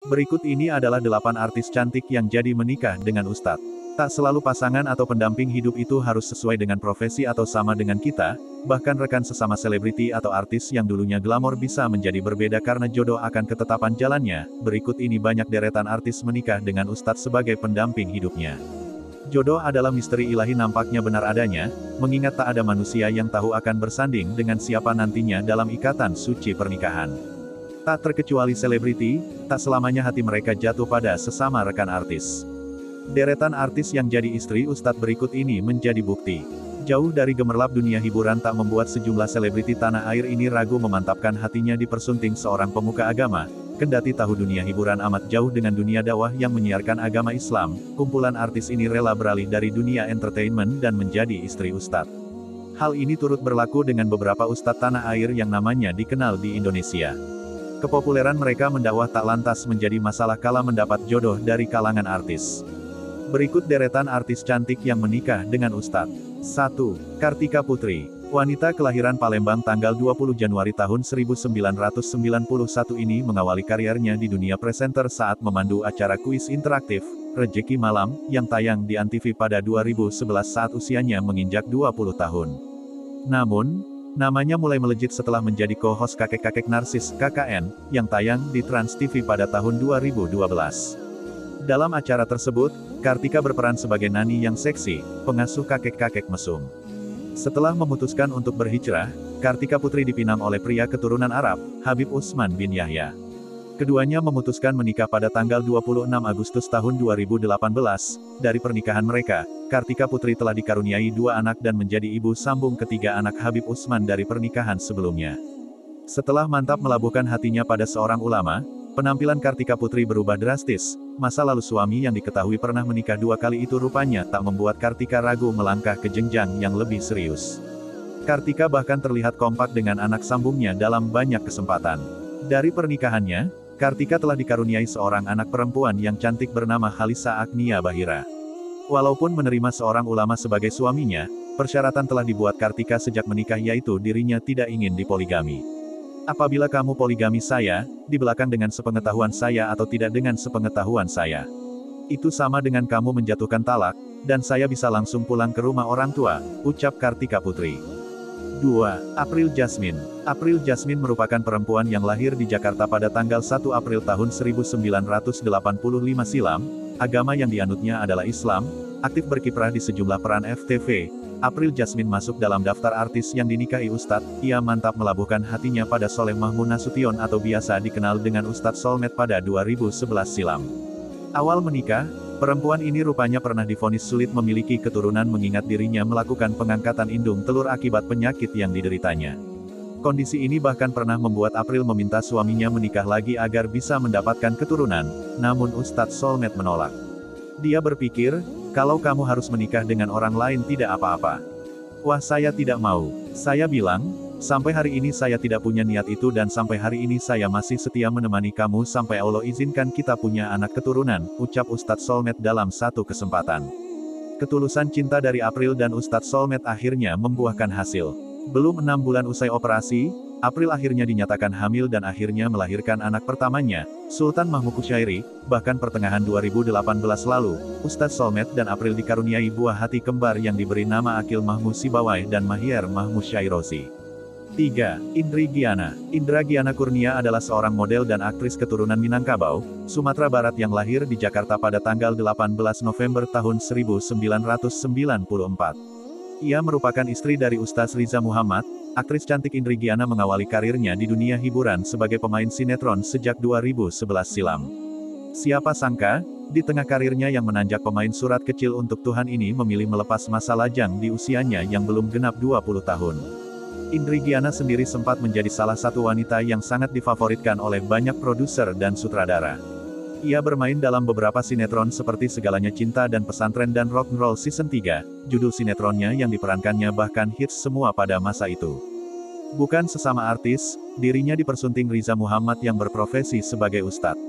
Berikut ini adalah 8 artis cantik yang jadi menikah dengan Ustadz. Tak selalu pasangan atau pendamping hidup itu harus sesuai dengan profesi atau sama dengan kita, bahkan rekan sesama selebriti atau artis yang dulunya glamor bisa menjadi berbeda karena jodoh akan ketetapan jalannya. Berikut ini banyak deretan artis menikah dengan Ustadz sebagai pendamping hidupnya. Jodoh adalah misteri ilahi, nampaknya benar adanya, mengingat tak ada manusia yang tahu akan bersanding dengan siapa nantinya dalam ikatan suci pernikahan. Tak terkecuali selebriti, tak selamanya hati mereka jatuh pada sesama rekan artis. Deretan artis yang jadi istri Ustadz berikut ini menjadi bukti. Jauh dari gemerlap dunia hiburan tak membuat sejumlah selebriti tanah air ini ragu memantapkan hatinya di persunting seorang pemuka agama. Kendati tahu dunia hiburan amat jauh dengan dunia dakwah yang menyiarkan agama Islam, kumpulan artis ini rela beralih dari dunia entertainment dan menjadi istri Ustadz. Hal ini turut berlaku dengan beberapa ustadz tanah air yang namanya dikenal di Indonesia. Kepopuleran mereka mendakwah tak lantas menjadi masalah kala mendapat jodoh dari kalangan artis. Berikut deretan artis cantik yang menikah dengan Ustadz. 1. Kartika Putri. Wanita kelahiran Palembang tanggal 20 Januari tahun 1991 ini mengawali karirnya di dunia presenter saat memandu acara kuis interaktif, Rejeki Malam, yang tayang di Antv pada 2011 saat usianya menginjak 20 tahun. Namun, namanya mulai melejit setelah menjadi co-host Kakek-Kakek Narsis KKN, yang tayang di Trans TV pada tahun 2012. Dalam acara tersebut, Kartika berperan sebagai Nani yang seksi, pengasuh kakek-kakek mesum. Setelah memutuskan untuk berhijrah, Kartika Putri dipinang oleh pria keturunan Arab, Habib Utsman bin Yahya. Keduanya memutuskan menikah pada tanggal 26 Agustus tahun 2018. Dari pernikahan mereka, Kartika Putri telah dikaruniai 2 anak dan menjadi ibu sambung ketiga anak Habib Utsman dari pernikahan sebelumnya. Setelah mantap melabuhkan hatinya pada seorang ulama, penampilan Kartika Putri berubah drastis. Masa lalu suami yang diketahui pernah menikah 2 kali itu rupanya tak membuat Kartika ragu melangkah ke jenjang yang lebih serius. Kartika bahkan terlihat kompak dengan anak sambungnya dalam banyak kesempatan. Dari pernikahannya, Kartika telah dikaruniai seorang anak perempuan yang cantik bernama Halisa Agnia Bahira. Walaupun menerima seorang ulama sebagai suaminya, persyaratan telah dibuat Kartika sejak menikah, yaitu dirinya tidak ingin dipoligami. Apabila kamu poligami saya, di belakang dengan sepengetahuan saya atau tidak dengan sepengetahuan saya. Itu sama dengan kamu menjatuhkan talak, dan saya bisa langsung pulang ke rumah orang tua, ucap Kartika Putri. 2. April Jasmine. April Jasmine merupakan perempuan yang lahir di Jakarta pada tanggal 1 April tahun 1985 silam, agama yang dianutnya adalah Islam, aktif berkiprah di sejumlah peran FTV. April Jasmine masuk dalam daftar artis yang dinikahi Ustadz. Ia mantap melabuhkan hatinya pada Soleh Mahmud Nasution atau biasa dikenal dengan Ustadz Solmed pada 2011 silam. Awal menikah, perempuan ini rupanya pernah divonis sulit memiliki keturunan mengingat dirinya melakukan pengangkatan indung telur akibat penyakit yang dideritanya. Kondisi ini bahkan pernah membuat April meminta suaminya menikah lagi agar bisa mendapatkan keturunan, namun Ustadz Solmed menolak. Dia berpikir, kalau kamu harus menikah dengan orang lain tidak apa-apa. Wah, saya tidak mau. Saya bilang, sampai hari ini saya tidak punya niat itu dan sampai hari ini saya masih setia menemani kamu sampai Allah izinkan kita punya anak keturunan, ucap Ustadz Solmed dalam satu kesempatan. Ketulusan cinta dari April dan Ustadz Solmed akhirnya membuahkan hasil. Belum 6 bulan usai operasi, April akhirnya dinyatakan hamil dan akhirnya melahirkan anak pertamanya, Sultan Mahmud Kusyairi. Bahkan pertengahan 2018 lalu, Ustadz Solmed dan April dikaruniai buah hati kembar yang diberi nama Akil Mahmud Sibawai dan Mahier Mahmud Syairosi. 3. Indri Giana. Indra Giana Kurnia adalah seorang model dan aktris keturunan Minangkabau, Sumatera Barat yang lahir di Jakarta pada tanggal 18 November tahun 1994. Ia merupakan istri dari Ustaz Riza Muhammad. Aktris cantik Indri Giana mengawali karirnya di dunia hiburan sebagai pemain sinetron sejak 2011 silam. Siapa sangka, di tengah karirnya yang menanjak pemain surat kecil untuk Tuhan ini memilih melepas masa lajang di usianya yang belum genap 20 tahun. Indri Giana sendiri sempat menjadi salah satu wanita yang sangat difavoritkan oleh banyak produser dan sutradara. Ia bermain dalam beberapa sinetron seperti Segalanya Cinta dan Pesantren dan Rock'n'Roll Season 3, judul sinetronnya yang diperankannya bahkan hits semua pada masa itu. Bukan sesama artis, dirinya dipersunting Riza Muhammad yang berprofesi sebagai ustadz.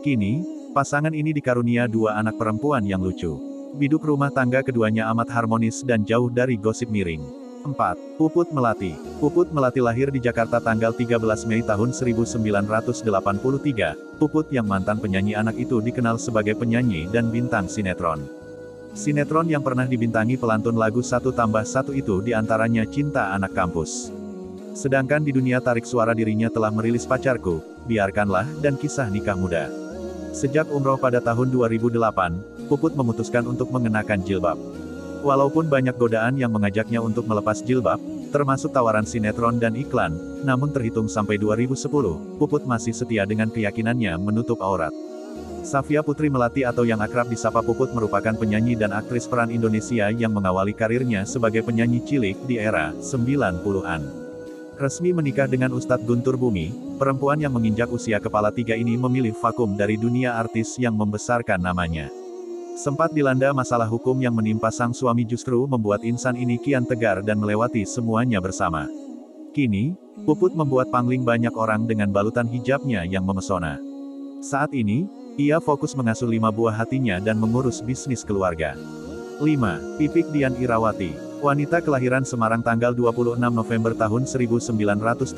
Kini, pasangan ini dikarunia 2 anak perempuan yang lucu. Biduk rumah tangga keduanya amat harmonis dan jauh dari gosip miring. 4. Puput Melati. Puput Melati lahir di Jakarta tanggal 13 Mei tahun 1983. Puput yang mantan penyanyi anak itu dikenal sebagai penyanyi dan bintang sinetron. Sinetron yang pernah dibintangi pelantun lagu 1+1 itu diantaranya Cinta Anak Kampus. Sedangkan di dunia tarik suara dirinya telah merilis Pacarku, Biarkanlah, dan Kisah Nikah Muda. Sejak umroh pada tahun 2008, Puput memutuskan untuk mengenakan jilbab. Walaupun banyak godaan yang mengajaknya untuk melepas jilbab, termasuk tawaran sinetron dan iklan, namun terhitung sampai 2010, Puput masih setia dengan keyakinannya menutup aurat. Safia Putri Melati atau yang akrab disapa Puput merupakan penyanyi dan aktris peran Indonesia yang mengawali karirnya sebagai penyanyi cilik di era 90-an. Resmi menikah dengan Ustadz Guntur Bumi, perempuan yang menginjak usia kepala 3 ini memilih vakum dari dunia artis yang membesarkan namanya. Sempat dilanda masalah hukum yang menimpa sang suami justru membuat insan ini kian tegar dan melewati semuanya bersama. Kini, Puput membuat pangling banyak orang dengan balutan hijabnya yang memesona. Saat ini, ia fokus mengasuh 5 buah hatinya dan mengurus bisnis keluarga. 5. Pipik Dian Irawati. Wanita kelahiran Semarang tanggal 26 November tahun 1977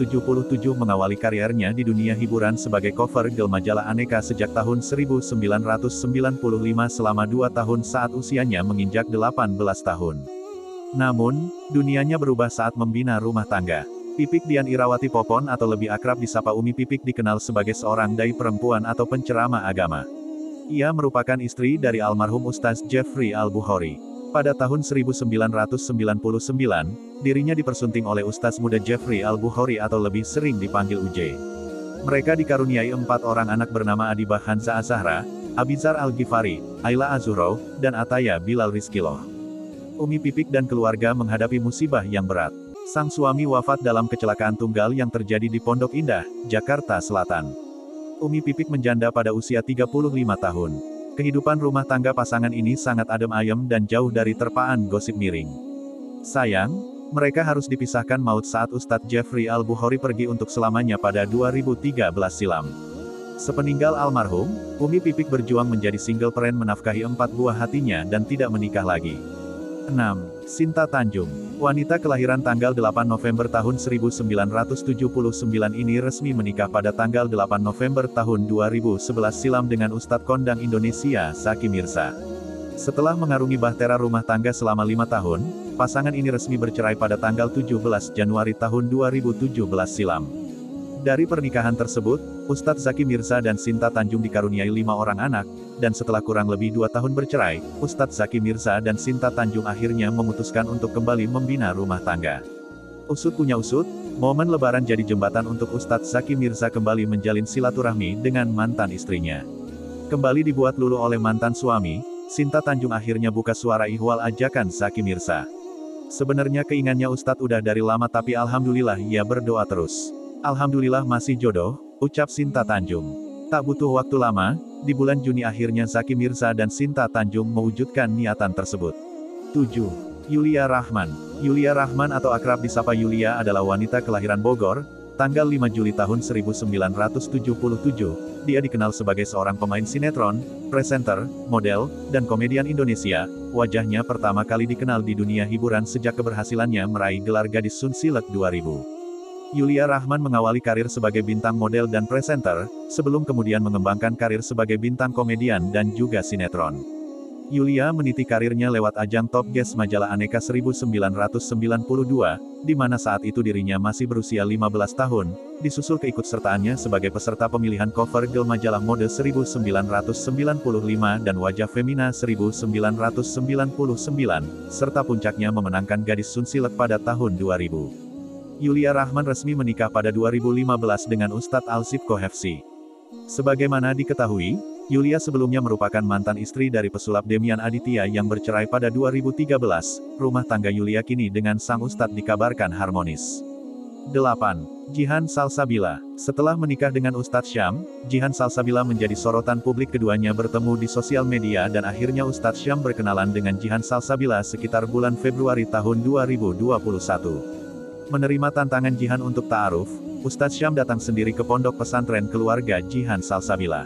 mengawali kariernya di dunia hiburan sebagai cover girl majalah Aneka sejak tahun 1995 selama 2 tahun saat usianya menginjak 18 tahun. Namun, dunianya berubah saat membina rumah tangga. Pipik Dian Irawati Popon atau lebih akrab disapa Umi Pipik dikenal sebagai seorang dai perempuan atau penceramah agama. Ia merupakan istri dari almarhum Ustaz Jeffrey Al-Bukhari. Pada tahun 1999, dirinya dipersunting oleh Ustaz muda Jeffrey Al-Bukhari atau lebih sering dipanggil UJ. Mereka dikaruniai 4 orang anak bernama Adibah Hanza Azahra, Abizar Al-Ghifari, Ayla Azuro, dan Ataya Bilal Rizkiloh. Umi Pipik dan keluarga menghadapi musibah yang berat. Sang suami wafat dalam kecelakaan tunggal yang terjadi di Pondok Indah, Jakarta Selatan. Umi Pipik menjanda pada usia 35 tahun. Kehidupan rumah tangga pasangan ini sangat adem ayem dan jauh dari terpaan gosip miring. Sayang, mereka harus dipisahkan maut saat Ustadz Jeffrey Al-Bukhari pergi untuk selamanya pada 2013 silam. Sepeninggal almarhum, Umi Pipik berjuang menjadi single parent menafkahi 4 buah hatinya dan tidak menikah lagi. 6. Sinta Tanjung. Wanita kelahiran tanggal 8 November tahun 1979 ini resmi menikah pada tanggal 8 November tahun 2011 silam dengan Ustadz kondang Indonesia, Zaky Mirza. Setelah mengarungi bahtera rumah tangga selama 5 tahun, pasangan ini resmi bercerai pada tanggal 17 Januari tahun 2017 silam. Dari pernikahan tersebut, Ustadz Zaky Mirza dan Sinta Tanjung dikaruniai 5 orang anak, dan setelah kurang lebih 2 tahun bercerai, Ustadz Zaky Mirza dan Sinta Tanjung akhirnya memutuskan untuk kembali membina rumah tangga. Usut punya usut, momen lebaran jadi jembatan untuk Ustadz Zaky Mirza kembali menjalin silaturahmi dengan mantan istrinya. Kembali dibuat luluh oleh mantan suami, Sinta Tanjung akhirnya buka suara ihwal ajakan Zaky Mirza. Sebenarnya keinginannya Ustadz udah dari lama tapi alhamdulillah ia berdoa terus. Alhamdulillah masih jodoh, ucap Sinta Tanjung. Tak butuh waktu lama, di bulan Juni akhirnya Zaky Mirza dan Sinta Tanjung mewujudkan niatan tersebut. 7. Yulia Rahman. Yulia Rahman atau akrab disapa Yulia adalah wanita kelahiran Bogor, tanggal 5 Juli tahun 1977. Dia dikenal sebagai seorang pemain sinetron, presenter, model, dan komedian Indonesia. Wajahnya pertama kali dikenal di dunia hiburan sejak keberhasilannya meraih gelar Gadis Sun Silek 2000. Yulia Rahman mengawali karir sebagai bintang model dan presenter, sebelum kemudian mengembangkan karir sebagai bintang komedian dan juga sinetron. Yulia meniti karirnya lewat ajang Top Guest majalah Aneka 1992, di mana saat itu dirinya masih berusia 15 tahun, disusul keikutsertaannya sebagai peserta pemilihan cover girl majalah mode 1995 dan wajah femina 1999, serta puncaknya memenangkan Gadis Sun Silek pada tahun 2000. Yulia Rahman resmi menikah pada 2015 dengan Ustadz Alsif Kohefsi. Sebagaimana diketahui, Yulia sebelumnya merupakan mantan istri dari pesulap Demian Aditya yang bercerai pada 2013. Rumah tangga Yulia kini dengan sang Ustadz dikabarkan harmonis. 8. Jihan Salsabila. Setelah menikah dengan Ustadz Syam, Jihan Salsabila menjadi sorotan publik. Keduanya bertemu di sosial media dan akhirnya Ustadz Syam berkenalan dengan Jihan Salsabila sekitar bulan Februari tahun 2021. Menerima tantangan Jihan untuk ta'aruf, Ustadz Syam datang sendiri ke pondok pesantren keluarga Jihan Salsabila.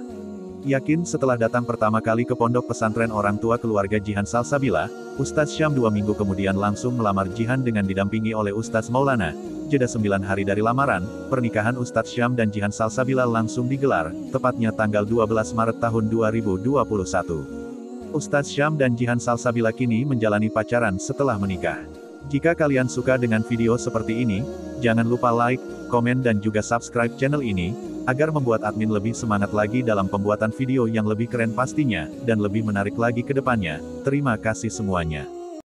Yakin setelah datang pertama kali ke pondok pesantren orang tua keluarga Jihan Salsabila, Ustadz Syam 2 minggu kemudian langsung melamar Jihan dengan didampingi oleh Ustadz Maulana. Jeda 9 hari dari lamaran, pernikahan Ustadz Syam dan Jihan Salsabila langsung digelar, tepatnya tanggal 12 Maret tahun 2021. Ustadz Syam dan Jihan Salsabila kini menjalani pacaran setelah menikah. Jika kalian suka dengan video seperti ini, jangan lupa like, komen dan juga subscribe channel ini, agar membuat admin lebih semangat lagi dalam pembuatan video yang lebih keren pastinya, dan lebih menarik lagi ke depannya. Terima kasih semuanya.